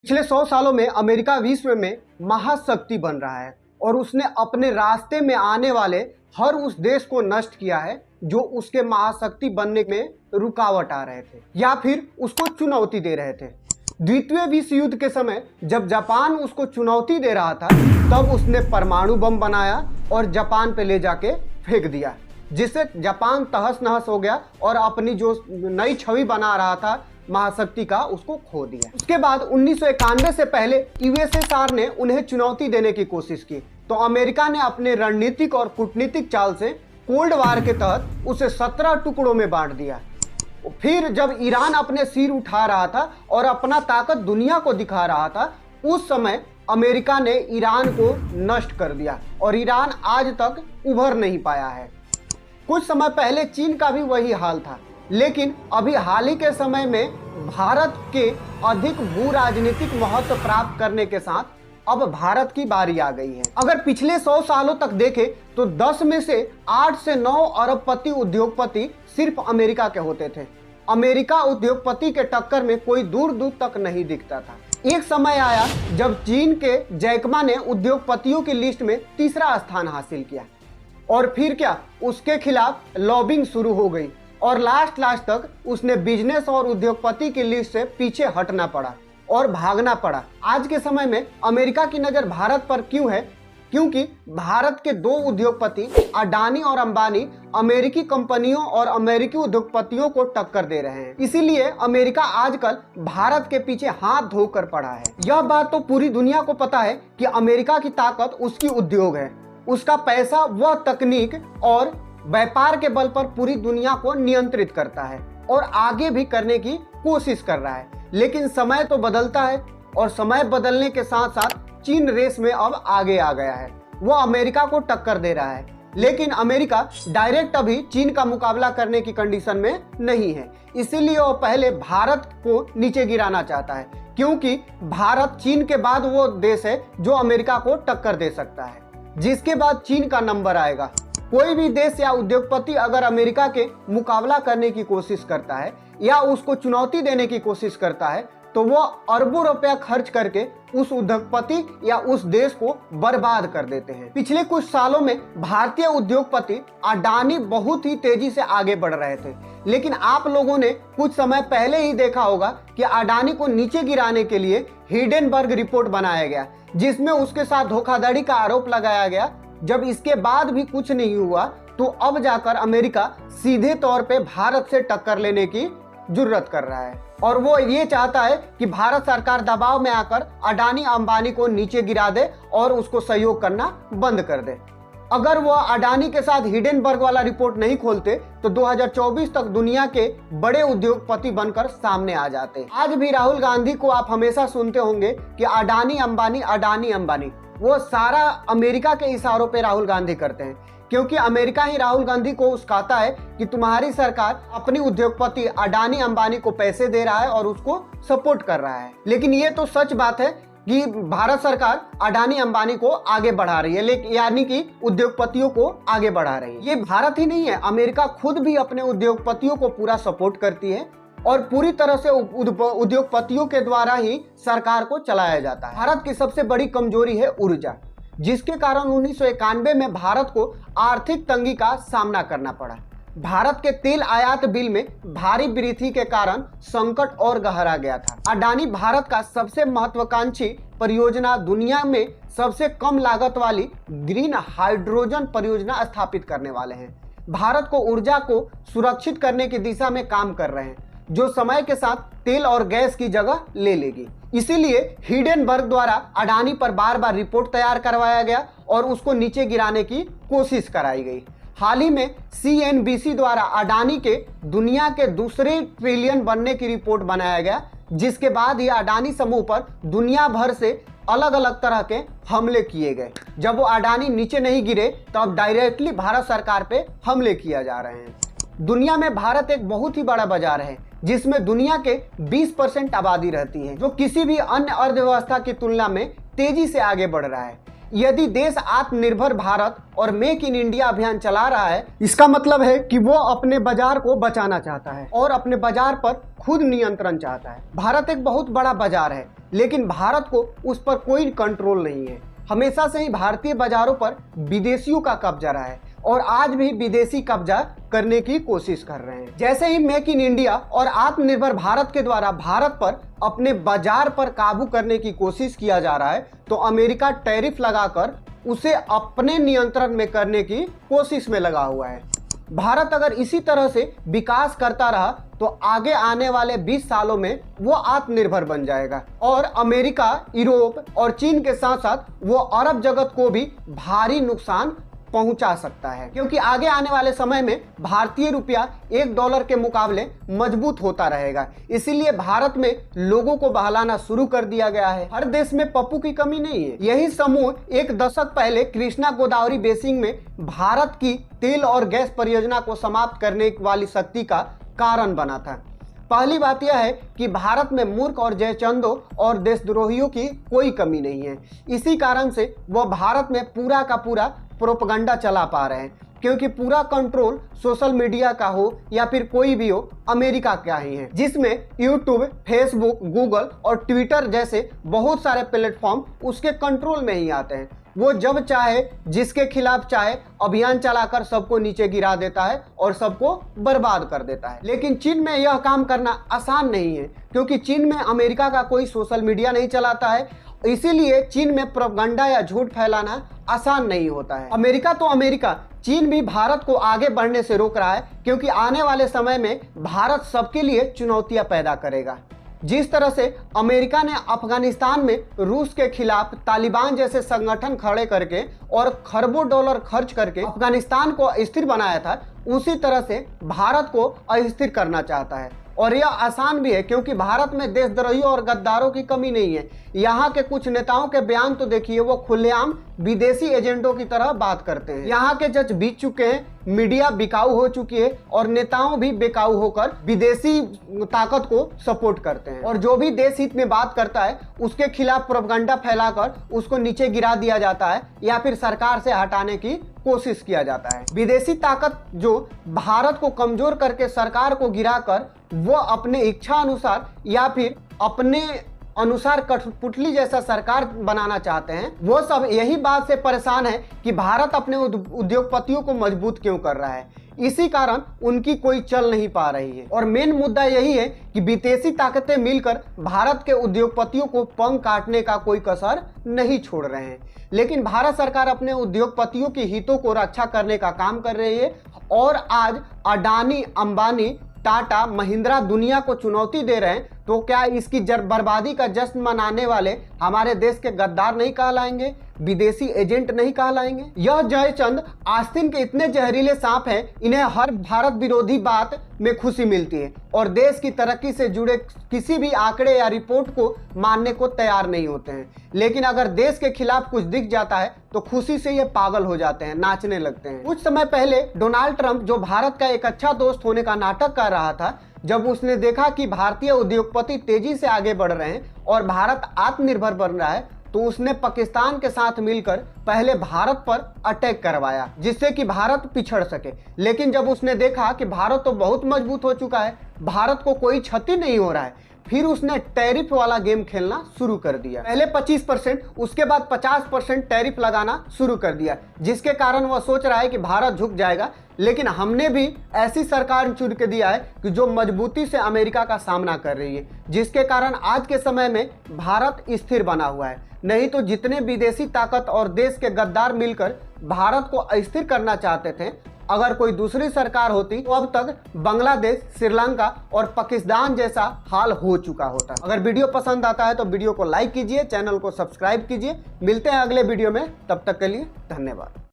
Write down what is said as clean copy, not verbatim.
पिछले 100 सालों में अमेरिका विश्व में महाशक्ति बन रहा है और उसने अपने रास्ते में आने वाले हर उस देश को नष्ट किया है जो उसके महाशक्ति बनने में रुकावट आ रहे थे या फिर उसको चुनौती दे रहे थे। द्वितीय विश्व युद्ध के समय जब जापान उसको चुनौती दे रहा था तब उसने परमाणु बम बनाया और जापान पे ले जाके फेंक दिया, जिससे जापान तहस नहस हो गया और अपनी जो नई छवि बना रहा था महाशक्ति का उसको खो दिया। उसके बाद 1991 से पहले यूएसएसआर ने उन्हें चुनौती देने की कोशिश की तो अमेरिका ने अपने रणनीतिक और कूटनीतिक चाल से कोल्ड वार के तहत उसे 17 टुकड़ों में बांट दिया। फिर जब ईरान अपने सिर उठा रहा था और अपना ताकत दुनिया को दिखा रहा था, उस समय अमेरिका ने ईरान को नष्ट कर दिया और ईरान आज तक उभर नहीं पाया है। कुछ समय पहले चीन का भी वही हाल था, लेकिन अभी हाल ही के समय में भारत के अधिक भू राजनीतिक महत्व प्राप्त करने के साथ अब भारत की बारी आ गई है। अगर पिछले 100 सालों तक देखें तो 10 में से 8 से 9 अरबपति उद्योगपति सिर्फ अमेरिका के होते थे। अमेरिका उद्योगपति के टक्कर में कोई दूर दूर तक नहीं दिखता था। एक समय आया जब चीन के जैकमा ने उद्योगपतियों की लिस्ट में तीसरा स्थान हासिल किया और फिर क्या, उसके खिलाफ लॉबिंग शुरू हो गई और लास्ट तक उसने बिजनेस और उद्योगपति की लिस्ट से पीछे हटना पड़ा और भागना पड़ा। आज के समय में अमेरिका की नज़र भारत पर क्यों है? क्योंकि भारत के दो उद्योगपति अडानी और अंबानी अमेरिकी कंपनियों और अमेरिकी उद्योगपतियों को टक्कर दे रहे हैं। इसीलिए अमेरिका आजकल भारत के पीछे हाथ धोकर पड़ा है। यह बात तो पूरी दुनिया को पता है कि अमेरिका की ताकत उसकी उद्योग है, उसका पैसा वह तकनीक और व्यापार के बल पर पूरी दुनिया को नियंत्रित करता है और आगे भी करने की कोशिश कर रहा है। लेकिन समय तो बदलता है और समय बदलने के साथ साथ चीन रेस में अब आगे आ गया है। वो अमेरिका को टक्कर दे रहा है, लेकिन अमेरिका डायरेक्ट अभी चीन का मुकाबला करने की कंडीशन में नहीं है। इसीलिए वो पहले भारत को नीचे गिराना चाहता है, क्योंकि भारत चीन के बाद वो देश है जो अमेरिका को टक्कर दे सकता है, जिसके बाद चीन का नंबर आएगा। कोई भी देश या उद्योगपति अगर अमेरिका के मुकाबला करने की कोशिश करता है या उसको चुनौती देने की कोशिश करता है तो वो अरबों रुपया खर्च करके उस उद्योगपति या उस देश को बर्बाद कर देते हैं। पिछले कुछ सालों में भारतीय उद्योगपति अडानी बहुत ही तेजी से आगे बढ़ रहे थे, लेकिन आप लोगों ने कुछ समय पहले ही देखा होगा कि अडानी को नीचे गिराने के लिए हिडेनबर्ग रिपोर्ट बनाया गया, जिसमें उसके साथ धोखाधड़ी का आरोप लगाया गया। जब इसके बाद भी कुछ नहीं हुआ तो अब जाकर अमेरिका सीधे तौर पे भारत से टक्कर लेने की जुर्रत कर रहा है और वो ये चाहता है कि भारत सरकार दबाव में आकर अडानी अंबानी को नीचे गिरा दे और उसको सहयोग करना बंद कर दे। अगर वो अडानी के साथ हिडेनबर्ग वाला रिपोर्ट नहीं खोलते तो 2024 तक दुनिया के बड़े उद्योगपति बनकर सामने आ जाते। आज भी राहुल गांधी को आप हमेशा सुनते होंगे कि अडानी अंबानी, वो सारा अमेरिका के इशारों पे राहुल गांधी करते हैं, क्योंकि अमेरिका ही राहुल गांधी को उस्काता है कि तुम्हारी सरकार अपनी उद्योगपति अडानी अंबानी को पैसे दे रहा है और उसको सपोर्ट कर रहा है। लेकिन ये तो सच बात है कि भारत सरकार अडानी अंबानी को आगे बढ़ा रही है, लेकिन यानी कि उद्योगपतियों को आगे बढ़ा रही है। ये भारत ही नहीं है, अमेरिका खुद भी अपने उद्योगपतियों को पूरा सपोर्ट करती है और पूरी तरह से उद्योगपतियों के द्वारा ही सरकार को चलाया जाता है। भारत की सबसे बड़ी कमजोरी है ऊर्जा, जिसके कारण 1991 में भारत को आर्थिक तंगी का सामना करना पड़ा। भारत के तेल आयात बिल में भारी वृद्धि के कारण संकट और गहरा गया था। अडानी भारत का सबसे महत्वाकांक्षी परियोजना, दुनिया में सबसे कम लागत वाली ग्रीन हाइड्रोजन परियोजना स्थापित करने वाले हैं। भारत को ऊर्जा को सुरक्षित करने की दिशा में काम कर रहे हैं, जो समय के साथ तेल और गैस की जगह ले लेगी। इसीलिए हिडेनबर्ग द्वारा अडानी पर बार बार रिपोर्ट तैयार करवाया गया और उसको नीचे गिराने की कोशिश कराई गई। हाल ही में CNBC द्वारा अडानी के दुनिया के दूसरे ट्रिलियन बनने की रिपोर्ट बनाया गया, जिसके बाद ही अडानी समूह पर दुनिया भर से अलग अलग तरह के हमले किए गए। जब वो अडानी नीचे नहीं गिरे तो अब डायरेक्टली भारत सरकार पे हमले किया जा रहे हैं। दुनिया में भारत एक बहुत ही बड़ा बाजार है, जिसमें दुनिया के 20% आबादी रहती है, जो किसी भी अन्य अर्थव्यवस्था की तुलना में तेजी से आगे बढ़ रहा है। यदि देश आत्मनिर्भर भारत और मेक इन इंडिया अभियान चला रहा है, इसका मतलब है कि वो अपने बाजार को बचाना चाहता है और अपने बाजार पर खुद नियंत्रण चाहता है। भारत एक बहुत बड़ा बाजार है, लेकिन भारत को उस पर कोई कंट्रोल नहीं है। हमेशा से ही भारतीय बाजारों पर विदेशियों का कब्जा रहा है और आज भी विदेशी कब्जा करने की कोशिश कर रहे हैं। जैसे ही मेक इन इंडिया और आत्मनिर्भर भारत के द्वारा भारत पर अपने बाजार पर काबू करने की कोशिश किया जा रहा है, तो अमेरिका टैरिफ लगाकर उसे अपने नियंत्रण में करने की कोशिश में लगा हुआ है। भारत अगर इसी तरह से विकास करता रहा तो आगे आने वाले 20 सालों में वो आत्मनिर्भर बन जाएगा और अमेरिका, यूरोप और चीन के साथ साथ वो अरब जगत को भी भारी नुकसान पहुंचा सकता है, क्योंकि आगे आने वाले समय में भारतीय रुपया $1 के मुकाबले मजबूत होता रहेगा। इसीलिए भारत में लोगों को बहलाना शुरू कर दिया गया है। हर देश में पप्पू की कमी नहीं है। यही समूह एक दशक पहले कृष्णा गोदावरी बेसिन में भारत की तेल और गैस परियोजना को समाप्त करने वाली शक्ति का कारण बना था। पहली बात यह है कि भारत में मूर्ख और जयचंदों और देशद्रोहियों की कोई कमी नहीं है। इसी कारण से वह भारत में पूरा का पूरा प्रोपगंडा चला पा रहे हैं, क्योंकि पूरा कंट्रोल सोशल मीडिया का हो या फिर कोई भी हो, अमेरिका का ही है, जिसमें यूट्यूब, फेसबुक, गूगल और ट्विटर जैसे बहुत सारे प्लेटफॉर्म उसके कंट्रोल में ही आते हैं। वो जब चाहे, जिसके खिलाफ चाहे, अभियान चलाकर सबको नीचे गिरा देता है और सबको बर्बाद कर देता है। लेकिन चीन में यह काम करना आसान नहीं है, क्योंकि चीन में अमेरिका का कोई सोशल मीडिया नहीं चलाता है। इसीलिए चीन में प्रोपगंडा या झूठ फैलाना आसान नहीं होता है। अमेरिका तो अमेरिका, चीन भी भारत को आगे बढ़ने से रोक रहा है, क्योंकि आने वाले समय में भारत सबके लिए चुनौतियां पैदा करेगा। जिस तरह से अमेरिका ने अफगानिस्तान में रूस के खिलाफ तालिबान जैसे संगठन खड़े करके और खरबों डॉलर खर्च करके अफगानिस्तान को अस्थिर बनाया था, उसी तरह से भारत को अस्थिर करना चाहता है। और यह आसान भी है, क्योंकि भारत में देशद्रोहियों और गद्दारों की कमी नहीं है। यहाँ के कुछ नेताओं के बयान तो देखिए, वो खुलेआम विदेशी एजेंटों की तरह बात करते हैं। यहाँ के जज बीत चुके हैं, मीडिया बिकाऊ हो चुकी है और नेताओं भी बेकाऊ होकर विदेशी ताकत को सपोर्ट करते हैं। और जो भी देश हित में बात करता है उसके खिलाफ प्रोपगंडा फैलाकर उसको नीचे गिरा दिया जाता है या फिर सरकार से हटाने की कोशिश किया जाता है। विदेशी ताकत जो भारत को कमजोर करके सरकार को गिराकर वो अपने इच्छा अनुसार या फिर अपने अनुसार कठपुतली जैसा सरकार बनाना चाहते हैं, वो सब यही बात से परेशान है कि भारत अपने उद्योगपतियों को मजबूत क्यों कर रहा है। इसी कारण उनकी कोई चल नहीं पा रही है। और मेन मुद्दा यही है कि विदेशी ताकतें मिलकर भारत के उद्योगपतियों को पंख काटने का कोई कसर नहीं छोड़ रहे हैं। लेकिन भारत सरकार अपने उद्योगपतियों के हितों को रक्षा करने का काम कर रही है और आज अडानी, अंबानी, टाटा, महिंद्रा दुनिया को चुनौती दे रहे हैं, तो क्या इसकी बर्बादी का जश्न मनाने वाले हमारे देश के गद्दार नहीं कहलाएंगे, विदेशी एजेंट नहीं कहलाएंगे? यह जयचंद आस्तीन के इतने जहरीले सांप हैं, इन्हें हर भारत विरोधी बात में खुशी मिलती है और देश की तरक्की से जुड़े किसी भी आंकड़े या रिपोर्ट को मानने को तैयार नहीं होते हैं। लेकिन अगर देश के खिलाफ कुछ दिख जाता है तो खुशी से ये पागल हो जाते हैं, नाचने लगते हैं। कुछ समय पहले डोनाल्ड ट्रंप, जो भारत का एक अच्छा दोस्त होने का नाटक कर रहा था, जब उसने देखा कि भारतीय उद्योगपति तेजी से आगे बढ़ रहे हैं और भारत आत्मनिर्भर बन रहा है, तो उसने पाकिस्तान के साथ मिलकर पहले भारत पर अटैक करवाया, जिससे कि भारत पिछड़ सके। लेकिन जब उसने देखा कि भारत तो बहुत मजबूत हो चुका है, भारत को कोई क्षति नहीं हो रहा है, फिर उसने टैरिफ वाला गेम खेलना शुरू कर दिया। पहले 25%, उसके बाद 50% टैरिफ लगाना शुरू कर दिया, जिसके कारण वह सोच रहा है कि भारत झुक जाएगा। लेकिन हमने भी ऐसी सरकार चुन के दिया है कि जो मजबूती से अमेरिका का सामना कर रही है, जिसके कारण आज के समय में भारत स्थिर बना हुआ है। नहीं तो जितने विदेशी ताकत और देश के गद्दार मिलकर भारत को अस्थिर करना चाहते थे, अगर कोई दूसरी सरकार होती तो अब तक बांग्लादेश, श्रीलंका और पाकिस्तान जैसा हाल हो चुका होता। अगर वीडियो पसंद आता है तो वीडियो को लाइक कीजिए, चैनल को सब्सक्राइब कीजिए। मिलते हैं अगले वीडियो में, तब तक के लिए धन्यवाद।